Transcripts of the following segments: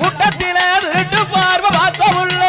கூட்டத்தில திருட்டு பார்வை பார்த்த உள்ள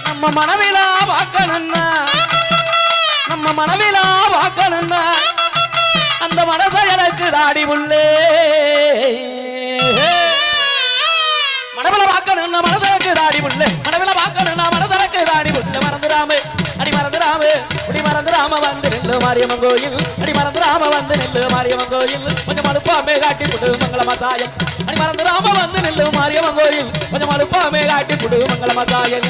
நம்ம மனவிலா வாக்கணுன்னா நம்ம மனவிலா வாக்கணுன்னா அந்த மனசை எனக்கு தாடி உள்ளே மனவில வாக்கணுன்னா மனசனுக்கு தாடி உள்ளே மனவில வாக்கணுன்னா மனசனுக்கு தாடி உள்ள மறந்துடாம அடி மறந்துடாம அடி மறந்துடாம வந்து நில்லு மாரியம்மன் கோயில் அடி மறந்துடாம வந்து நில்லு மாரியம்மன் கோயில் கொஞ்சம் அனுப்பாமே காட்டி புடு மங்கள மசாயம் அடி மறந்துடாம வந்து நில்லு மாரியம்மன் கோயில் கொஞ்சம் அனுப்பாமே காட்டி புடு மங்கள மசாயம்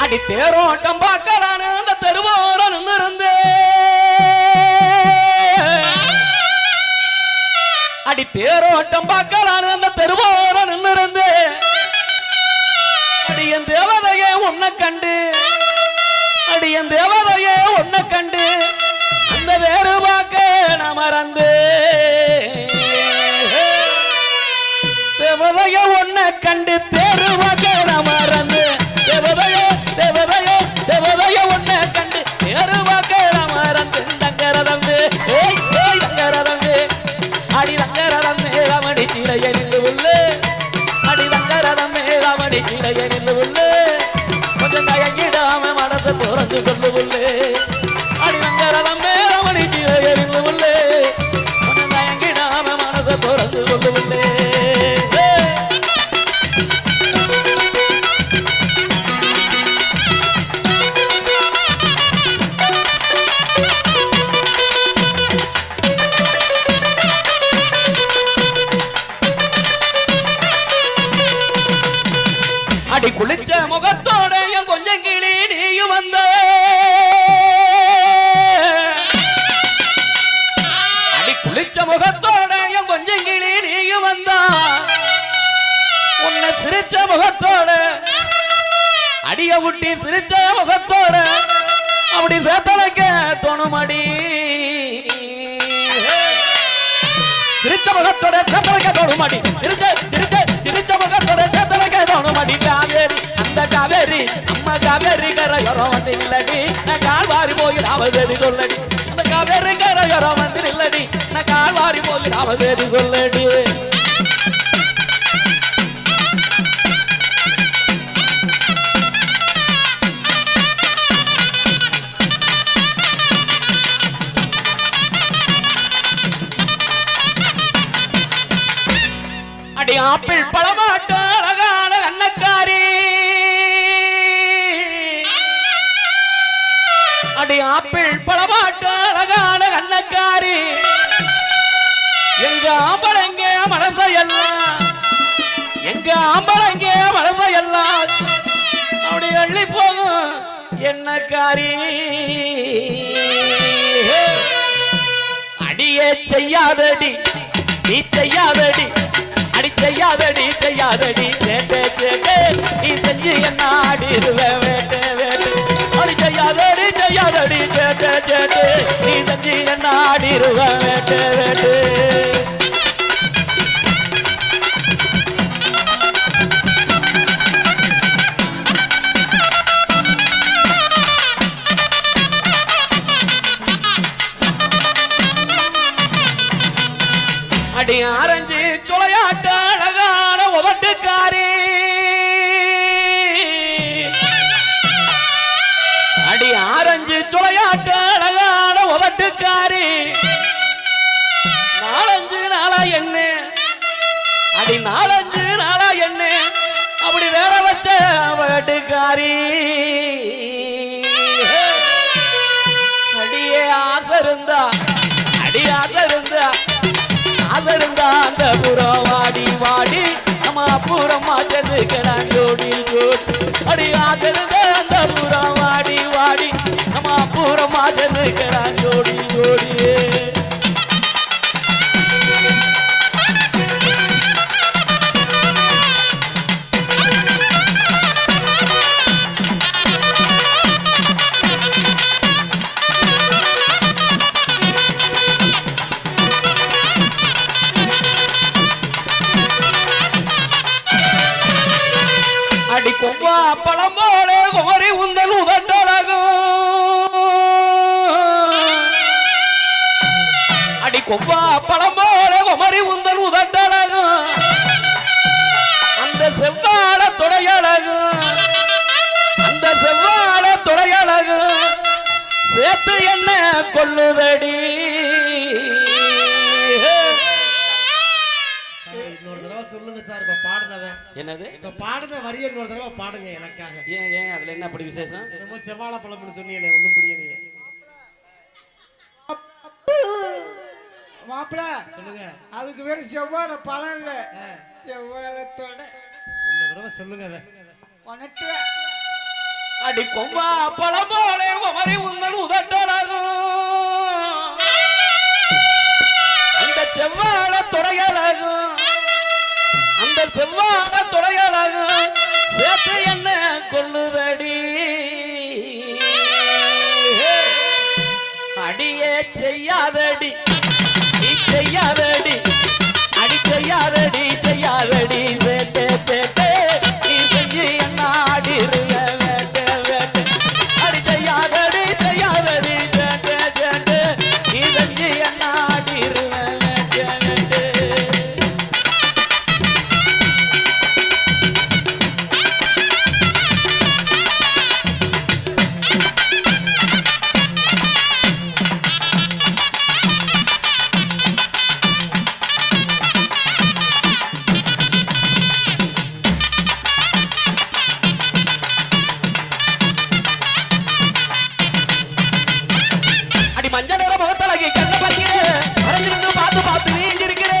அடி தேரோட்டம் பார்க்கலான்னு அந்த தெருவோரம் இருந்து அடி தேரோட்டம் பார்க்கலான்னு அந்த தெருவோரம் இருந்து அடி என் தேவதையே உன்னை கண்டு அடி என் தேவதையே உன்னை கண்டு அந்த வேறு பார்க்க நான் மறந்து தேவதையே உன்னை கண்டு தேரு பார்க்க நான் மறந்து தேவதையே தேவதையே தேவதையே உன்னை கண்டு தேரு பார்க்க நான் மறந்து தங்கரதம்பு ஏய் ஏய் தங்கரதம்பு அடி தங்கரதம் மேகமணி சீலைய நின்று உள்ளே அடி தங்கரதம் மேகமணி சீலைய நின்று உள்ளே கொஞ்சம் தயங்கிடாம மனசை துறந்து கொண்டு உள்ளே அடி தங்கரதம் மேகமணி சீலைய நின்று உள்ளே கொஞ்சம் தயங்கிடாம மனசை துறந்து கொண்டு உள்ளே அடி குளிச்ச முகத்தோட கொஞ்சம் கிளி நீயும் வந்த அடி குளிச்ச முகத்தோட கொஞ்சம் கிளி நீயும் வந்தா உன்னை சிரிச்ச முகத்தோட அடிய விட்டி சிரிச்ச முகத்தோட அப்படி சேத்தலைக்க தோணுமடி சிரிச்ச முகத்தோட சேத்தலைக்க தோணுமடி சிரிச்ச சிரிச்ச சிரிச்ச முகத்தோட சேத்தலைக்க தோணுமடி காவேரி அந்த காவேரி நம்ம காவேரி கரையோரம் வந்து இல்லடி நான் கால்வாரி போயிடாவது சொல்லடி அந்த காவேரி கரையோரம் வந்து இல்லடி நான் கால்வாரி போயிடாவது சொல்லடி அடி ஆப்பிள் பழமாட்ட அழகான அன்னக்காரி அடி ஆப்பிள் பழமாட்ட அழகான அன்னக்காரி எங்க ஆம்பளைங்க மனசையெல்லாம் எங்க ஆம்பளைங்க மனசையெல்லாம் அப்படி அள்ளி போகும் என்னக்காரி அடியே செய்யாதடி நீ செய்யாதடி அடி செய்யாதடி செய்யாதடி சேட்டே சேட்டே நீ செஞ்சு என்ன ஆடிடுவே வேட்டே வேட்டே அடி செய்யாதடி செய்யாதடி சேட்டே சேட்டே நீ செஞ்சு என்ன ஆடிடுவே வேட்டே வேட்டே அடி ஆரஞ்சு சுளையாட்ட அழகான உதட்டுக்காரி அடி ஆரஞ்சு சுளையாட்ட அழகான உதட்டுக்காரி நாலஞ்சு நாளா என்ன அடி நாலஞ்சு நாளா என்ன அப்படி வேற வச்ச உதட்டுக்காரி அடியே ஆசை இருந்தா அடி ஆசை இருந்தா ஆசருந்தா அந்த புறம் வாடி வாடி நம்ம புறமா சென்று கிடான் ஜோடி ஜோடி அடி ஆசருந்தா அந்த புறம் வாடி வாடி நம்ம புறமா சென்று கிடான் ஜோடி ஜோடி பழம் போல குமரி உந்தன் உதட்டழகும் அடி கொவ்வா பழம் போல குமரி உந்தன் உதட்டழகும் அந்த செவ்வாழ தொடையழகும் அந்த செவ்வாழ தொடையழகும் சேர்த்து என்ன கொள்ளுதடி இன்னொரு தடவை சொல்லுங்க சார். இப்ப பாடுனத என்னது இப்ப பாடுன வரிய இன்னொரு தடவை பாடுங்க எனக்காக. ஏன் அதுல என்ன அப்படி விசேஷம்? என்னமோ செவ்வாழை பழம்னு சொன்னீங்களே, ஒன்றும் புரியலையே. மாப்பிள சொல்லுங்க. அதுக்கு வேற செவ்வாழை பழம் இல்ல, செவ்வாழத்தோட இன்னொரு தடவை சொல்லுங்க அதை. அடி கொம்பா பழம் போல குமரி உந்தன் உதட்டழகும் அந்த செவ்வாழ தொடையழகும் அந்த செவ்வாழ தொடையழகும் சேர்த்து என்ன கொள்ளுதடி அடியே செய்யாதடி நீ செய்யாதடி அடி செய்யாதடி செய்யாதடி சேட்டே சேட்டே நீ செஞ்சு என்ன ஆடிருவ வேட்டே வேட்டே அடி செய்யாதடி செய்யாதடி சேட்டே சேட்டே நீ செஞ்சு என்ன ஆடிருவ வேட்டே வேட்டே மஞ்சள் நிற முகத்தழகி கண்ண பறிக்கிறேன் மறைஞ்சிருந்து பார்த்து பார்த்து நீஞ்சிருக்கிறேன்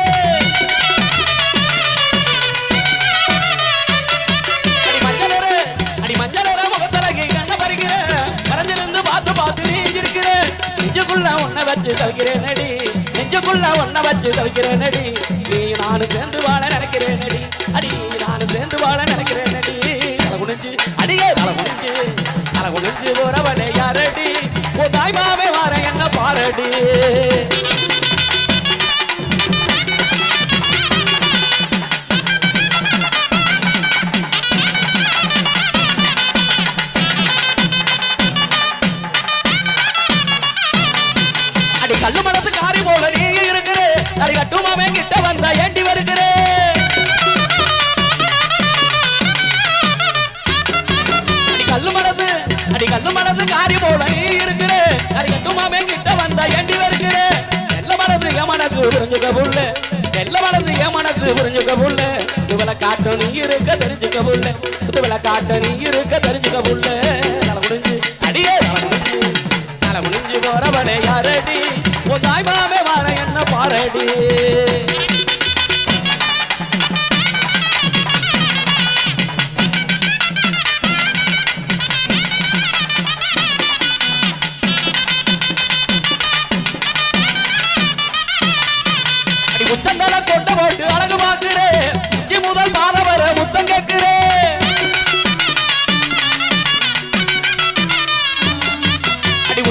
அடி மஞ்சள் நிற முகத்தழகி கண்ண பறிக்கிறேன் மறைஞ்சிருந்து பார்த்து பார்த்து நீஞ்சிருக்கிறேன் நெஞ்சுக்குள்ள ஒன்ன வச்சு தவிக்கிறேன் அடி நெஞ்சுக்குள்ள ஒன்ன வச்சு தவிக்கிறேன் அடி நீ நானும் சேர்ந்து வாழ நினைக்கிறேன் அடி அடி நானும் சேர்ந்து வாழ நினைக்கிறேன் அடி தலை குனிஞ்சு அடியே தலை குனிஞ்சு போறவனே யாரடி ஓ தாய்மாவே வார என்ன பாரடி அடி கல்லு மனசு காரி போல நீ இருக்கிற அடி கட்டுமாவே கிட்ட வந்தா ஏண்டி வருகிறே அடி கல்லு மனசு காரி போல நீ இருக்கிற அடி கட்டுமாமே கிட்ட வந்தா ஏண்டி வருகிற எல்ல மனசு என் மனசு புரிஞ்சுக்க புள்ள எல்ல மனசு என் மனசு புரிஞ்சுக்க புள்ள இதுவளை காட்ட நீ இருக்க தெரிஞ்சுக்க புள்ள இதுவளை காட்ட நீ இருக்க தெரிஞ்சுக்க புள்ள தலை குடிஞ்சு அடியே தலை குடிஞ்சு போறவனே யாரடி உன் தாய்மாமே வார என்ன பாரடி முத்தங்களை கொண்டு போட்டு அழகு பார்க்கிறேன் உச்சி முதல் பாத வர முத்தம் கேட்கிறேன் அடி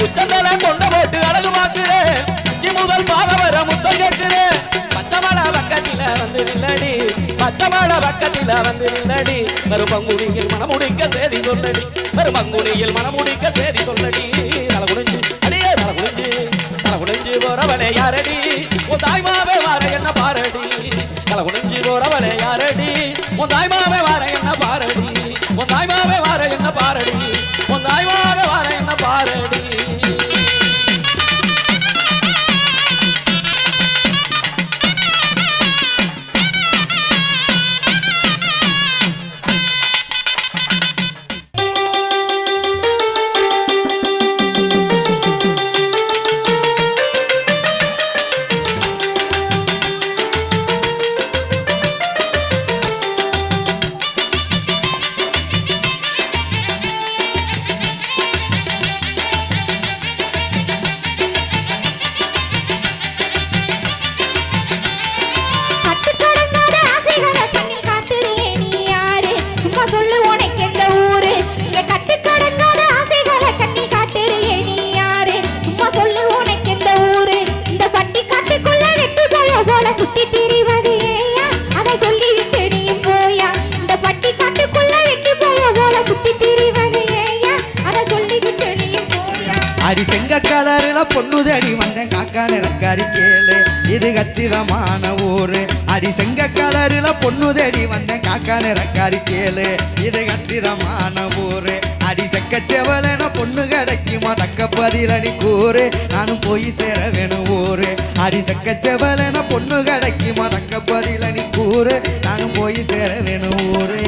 உச்சந்தலை கொண்டு போட்டு அழகு பார்க்கிறேன் உச்சி முதல் பாத வர முத்தம் கேட்கிறேன் பச்சமலை பக்கத்தில வந்து நில்லடி பச்சமலை பக்கத்தில வந்து நில்லடி மறுபங்குடியில் மனமுடிக்க சேதி சொல்லடி மறுபங்குடியில் மனமுடிக்க சேதி சொல்லடி தலை குடிஞ்சு அடியே தலை குடிஞ்சு போறவனே யாரடி உன் தாய்மாவே வார என்ன பாரடி தலை குடிஞ்சு போறவனே யாரடி உன் தாய்மாவே வார என்ன பாரடி உன் தாய்மாவே வார என்ன பாரடி உன் தாய்மாவே வார என்ன பாரடி பொண்ணு தேடி வந்தேன் காக்கா நிறக்காரி கேளு இது கச்சிதமான ஊரு அடி செங்க கலரில பொண்ணு தேடி வந்தேன் காக்கா நிறக்காரி கேளு இது கச்சிதமான ஊரு அடி செக்க செவலன பொண்ணு கிடைக்குமா தக்க பதிலடி கூறு நானும் போய் சேர வேணும் ஊரு அடி செக்க செவலன பொண்ணு கிடைக்குமா தக்க பதிலடி கூறு நானும் போய் சேர வேணும் ஊரு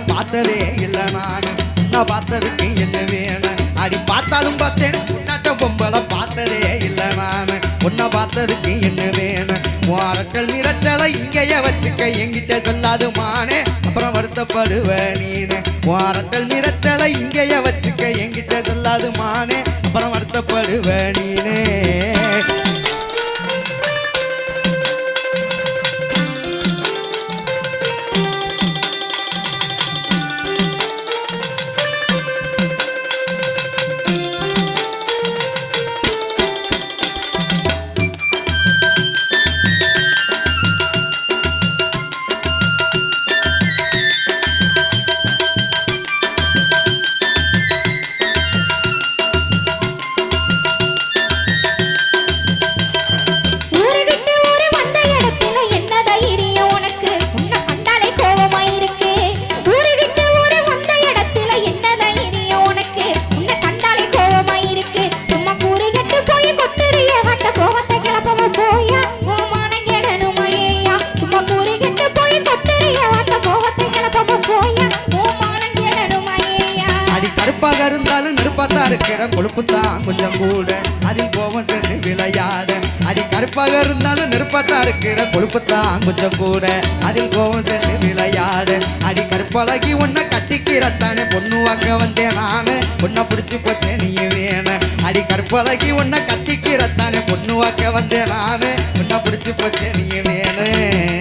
பார்த்ததே இல்ல நானு நான் பார்த்ததுக்கு என்ன வேணும் அடி பார்த்தாலும் பார்த்தேன் நட்ட பொம்பளை பார்த்ததே இல்ல நானு உன்னை பார்த்ததுக்கு என்ன வேணும் அரட்டல் மிரட்டலை இங்கேயே வச்சுக்க என்கிட்ட சொல்லாது மானே அப்புறம் வருத்தப்படுவ நீனு அரட்டல் மிரட்டலை இங்கேயே வச்சுக்க என்கிட்ட சொல்லாது மானே அப்புறம் வருத்தப்படுவ நீனே கொழுப்புத்தான் கொஞ்சம் கூட அதில் கோபம் சேர்ந்து விளையாட அடி கருப்பாக இருந்தாலும் நெருப்பத்தான் இருக்கிற கொழுப்புத்தான் கொஞ்சம் கூட அதில் கோபம் சேர்ந்து விளையாட அடி கருப்பழகி உன்னை கட்டிக்கிறத்தானே பொண்ணு வாக்க வந்தேன் நானு உன்னை பிடிச்சி போச்சேன் நீ வேணும் அடி கருப்பழகி உன்னை கட்டிக்கிறத்தானே பொண்ணு வாக்க வந்தேன் நானு உன்னை பிடிச்சி போச்சேன் நீ வேணும்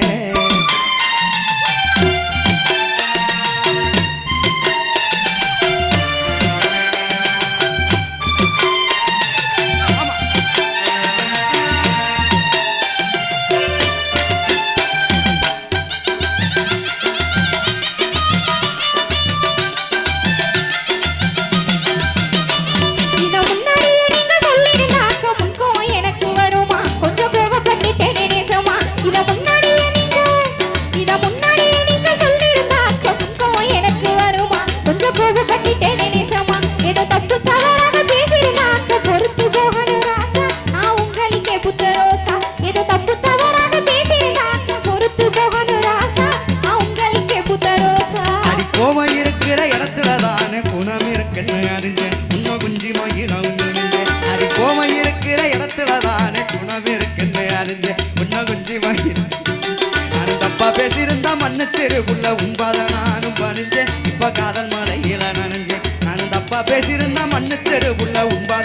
பேசியிருந்தா மண்ணச்செருக்குள்ள உண்பாத நானும் பணிஞ்சேன் இப்ப காதல் மலையில நனைஞ்சேன் நான் தப்பா பேசியிருந்தா மண்ணச்செருக்குள்ள உண்பாத